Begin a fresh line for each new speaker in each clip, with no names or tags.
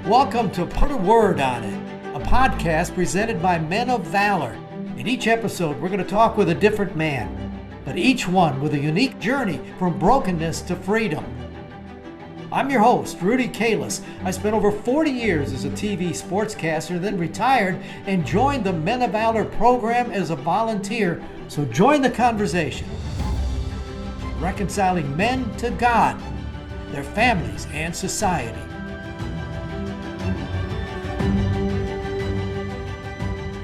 Welcome to Put a Word on It, a podcast presented by Men of Valor. In each episode, we're going to talk with a different man, but each one with a unique journey from brokenness to freedom. I'm your host, Rudy Kalis. I spent over 40 years as a TV sportscaster, then retired and joined the Men of Valor program as a volunteer. So join the conversation. Reconciling men to God, their families, and society.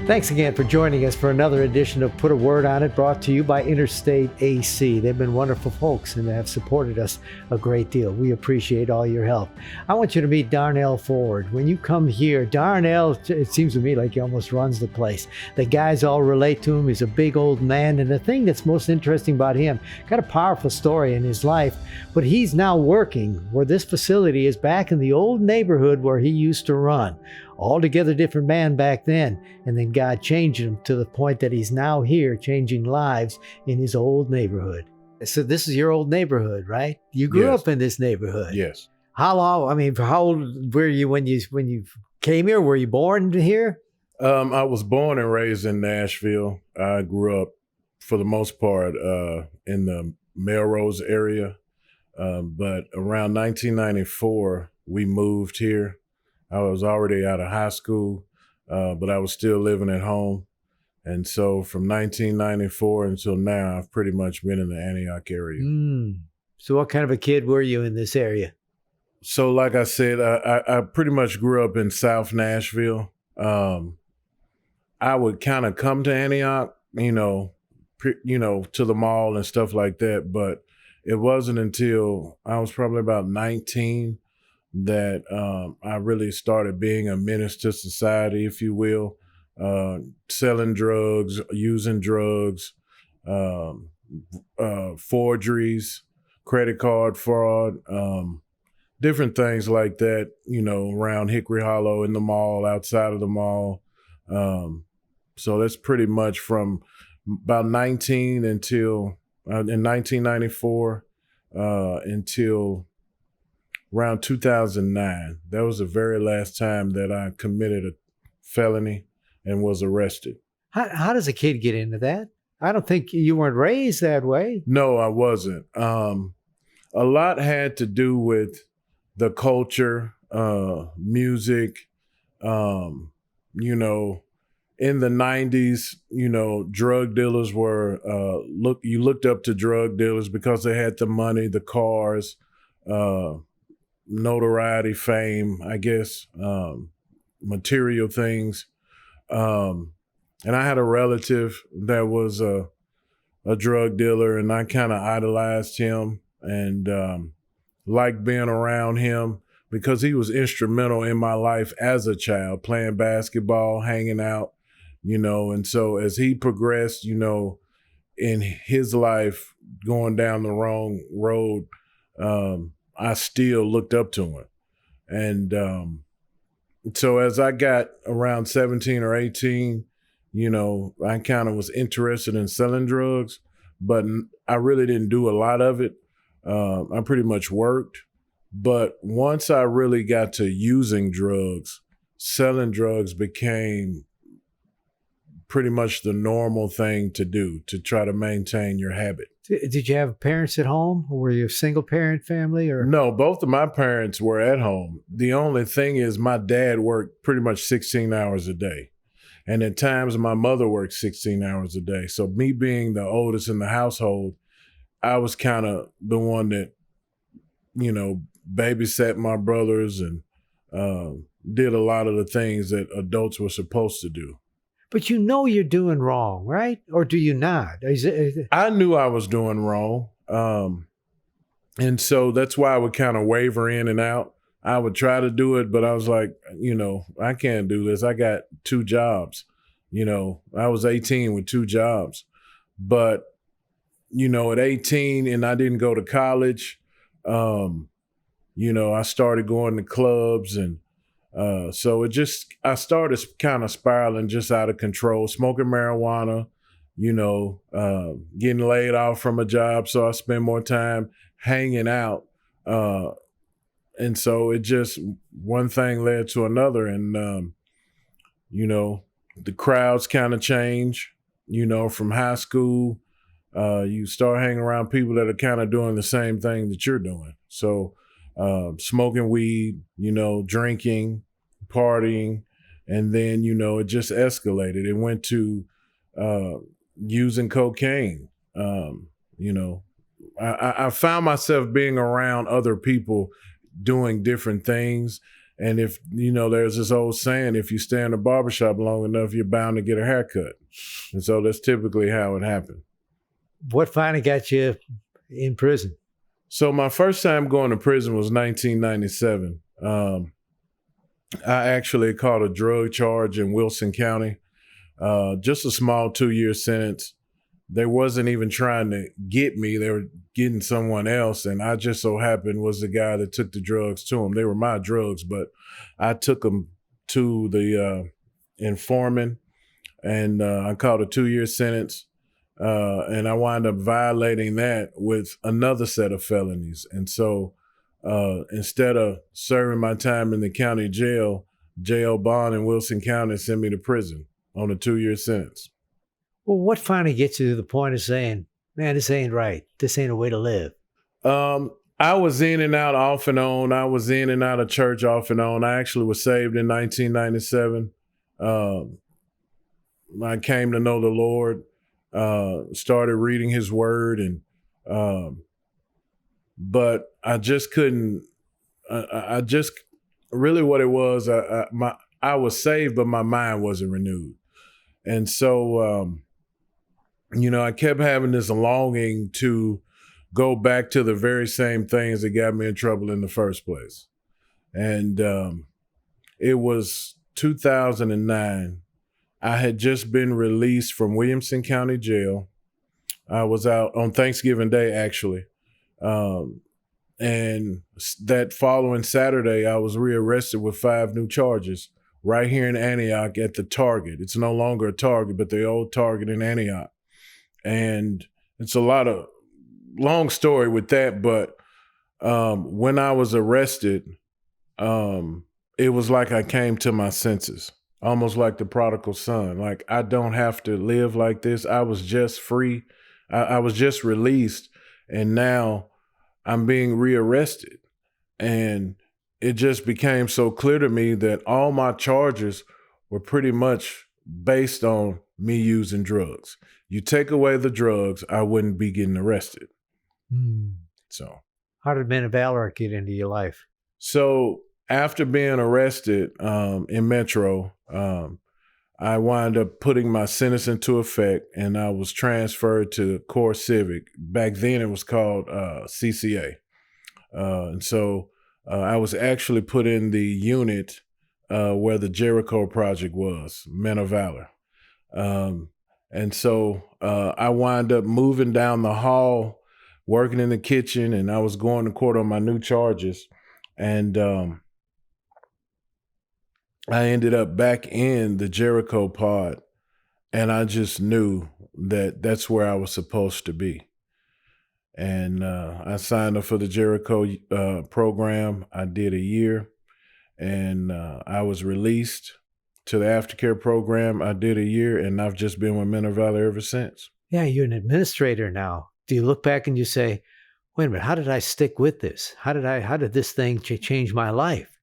Thanks again for joining us for another edition of Put a Word on It, brought to you by Interstate AC. They've been wonderful folks and have supported us a great deal. We appreciate all your help. I want you to meet Darnell Ford. When you come here, Darnell, it seems to me like he almost runs the place. The guys all relate to him. He's a big old man, and the thing that's most interesting about him, got a powerful story in his life, but he's now working where this facility is back in the old neighborhood where he used to run. Altogether different man back then, and then God changed him to the point that he's now here changing lives in his old neighborhood. So this is your old neighborhood, right? You grew up in this neighborhood.
Yes.
How long? I mean, how old were you when you came here? Were you born here?
I was born and raised in Nashville. I grew up, for the most part, in the Melrose area. But around 1994, we moved here. I was already out of high school, but I was still living at home. And so from 1994 until now, I've pretty much been in the Antioch area.
So what kind of a kid were you in this area?
So like I said, I pretty much grew up in South Nashville. I would kind of come to Antioch, to the mall and stuff like that. But it wasn't until I was probably about 19 that I really started being a menace to society, if you will, selling drugs, using drugs, forgeries, credit card fraud, different things like that, around Hickory Hollow, in the mall, outside of the mall. So that's pretty much from about 19 until, in 1994, until around 2009. That was the very last time that I committed a felony and was arrested.
How does a kid get into that? I don't think you weren't raised that way.
No, I wasn't. A lot had to do with the culture, music. In the 90s, drug dealers were, you looked up to drug dealers because they had the money, the cars, notoriety, fame, I guess, material things. And I had a relative that was a drug dealer, and I kind of idolized him and liked being around him because he was instrumental in my life as a child, playing basketball, hanging out, and so as he progressed, in his life, going down the wrong road, I still looked up to him. And so as I got around 17 or 18, I kind of was interested in selling drugs, but I really didn't do a lot of it. I pretty much worked. But once I really got to using drugs, selling drugs became pretty much the normal thing to do to try to maintain your habit.
Did you have parents at home, or were you a single parent family? Or
no, both of my parents were at home. The only thing is my dad worked pretty much 16 hours a day. And at times my mother worked 16 hours a day. So me being the oldest in the household, I was kind of the one that, babysat my brothers and did a lot of the things that adults were supposed to do.
But you're doing wrong, right? Or do you not?
I knew I was doing wrong. And so that's why I would kind of waver in and out. I would try to do it, but I was like, I can't do this. I got 2 jobs. I was 18 with 2 jobs. But, at 18 and I didn't go to college, I started going to clubs and so I started kind of spiraling just out of control, smoking marijuana, getting laid off from a job. So I spent more time hanging out And so it just, one thing led to another. And, the crowds kind of change, from high school. You start hanging around people that are kind of doing the same thing that you're doing. So smoking weed, drinking, partying, and then, it just escalated. It went to using cocaine. I found myself being around other people doing different things. And if, there's this old saying, if you stay in a barbershop long enough, you're bound to get a haircut. And so that's typically how it happened.
What finally got you in prison?
So my first time going to prison was 1997. I actually caught a drug charge in Wilson County, just a small 2-year sentence. They wasn't even trying to get me. They were getting someone else. And I just so happened was the guy that took the drugs to them. They were my drugs, but I took them to the informant, and I caught a 2-year sentence. And I wound up violating that with another set of felonies. And so instead of serving my time in the county jail bond in Wilson County sent me to prison on a 2-year sentence.
Well, what finally gets you to the point of saying, man, this ain't right. This ain't a way to live?
I was in and out off and on. I was in and out of church off and on. I actually was saved in 1997. I came to know the Lord, started reading his word, and but I just couldn't, I just, really what it was, I was saved, but my mind wasn't renewed. And so, I kept having this longing to go back to the very same things that got me in trouble in the first place. And it was 2009. I had just been released from Williamson County Jail. I was out on Thanksgiving Day, actually. And that following Saturday, I was rearrested with 5 new charges right here in Antioch at the Target. It's no longer a Target, but the old Target in Antioch. And it's a long story with that, but when I was arrested, it was like I came to my senses, almost like the prodigal son. Like, I don't have to live like this. I was just free. I was just released, and now I'm being rearrested. And it just became so clear to me that all my charges were pretty much based on me using drugs. You take away the drugs, I wouldn't be getting arrested. So
how did Men of Valor get into your life?
So after being arrested in Metro, I wound up putting my sentence into effect, and I was transferred to Core Civic. Back then it was called CCA. And so I was actually put in the unit where the Jericho Project was, Men of Valor. And so I wound up moving down the hall, working in the kitchen, and I was going to court on my new charges. And I ended up back in the Jericho pod, and I just knew that that's where I was supposed to be. And I signed up for the Jericho program. I did a year, and I was released to the aftercare program. I did a year, and I've just been with Men of Valor ever since.
Yeah, you're an administrator now. Do you look back and you say, wait a minute, how did I stick with this? How did this thing change my life?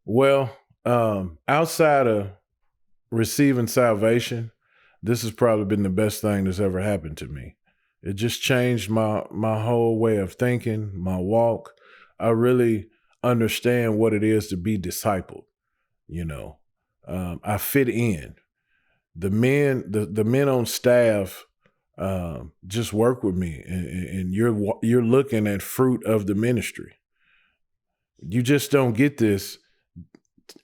Well, outside of receiving salvation, this has probably been the best thing that's ever happened to me. It just changed my whole way of thinking, my walk. I really understand what it is to be discipled. I fit in. The men on staff just work with me, and you're looking at fruit of the ministry. You just don't get this.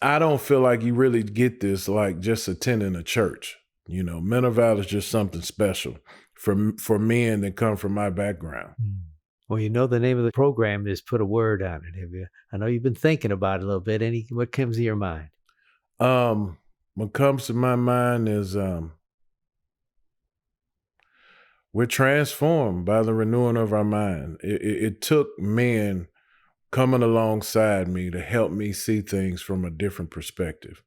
I don't feel like you really get this like just attending a church. Men of Valor is just something special for men that come from my background.
Well, the name of the program is Put a Word on It. Have you? I know you've been thinking about it a little bit. What comes to your mind?
What comes to my mind is we're transformed by the renewing of our mind. It took men coming alongside me to help me see things from a different perspective.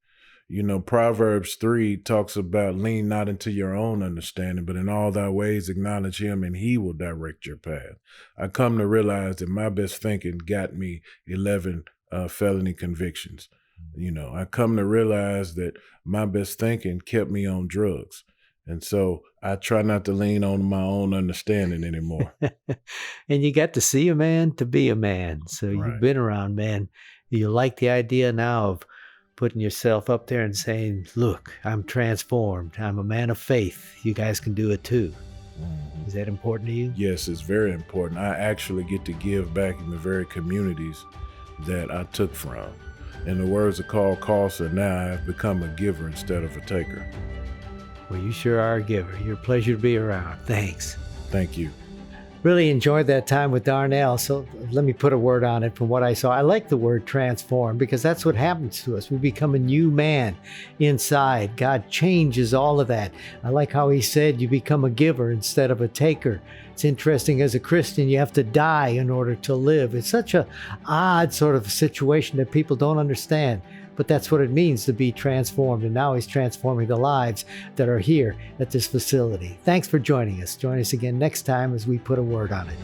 You know, Proverbs 3 talks about lean not into your own understanding, but in all thy ways acknowledge him and he will direct your path. I come to realize that my best thinking got me 11 felony convictions. You know, I come to realize that my best thinking kept me on drugs. And so I try not to lean on my own understanding anymore.
And you got to see a man to be a man. So
Right.
you've been around men. You like the idea now of putting yourself up there and saying, look, I'm transformed. I'm a man of faith. You guys can do it too.
Mhm.
Is that important to you?
Yes, it's very important. I actually get to give back in the very communities that I took from. In the words of Carl Carlson, now I've become a giver instead of a taker.
Well, you sure are a giver. You're a pleasure to be around. Thanks.
Thank you.
Really enjoyed that time with Darnell. So let me put a word on it from what I saw. I like the word transform because that's what happens to us. We become a new man inside. God changes all of that. I like how he said you become a giver instead of a taker. It's interesting, as a Christian, you have to die in order to live. It's such an odd sort of situation that people don't understand. But that's what it means to be transformed. And now he's transforming the lives that are here at this facility. Thanks for joining us. Join us again next time as we put a word on it.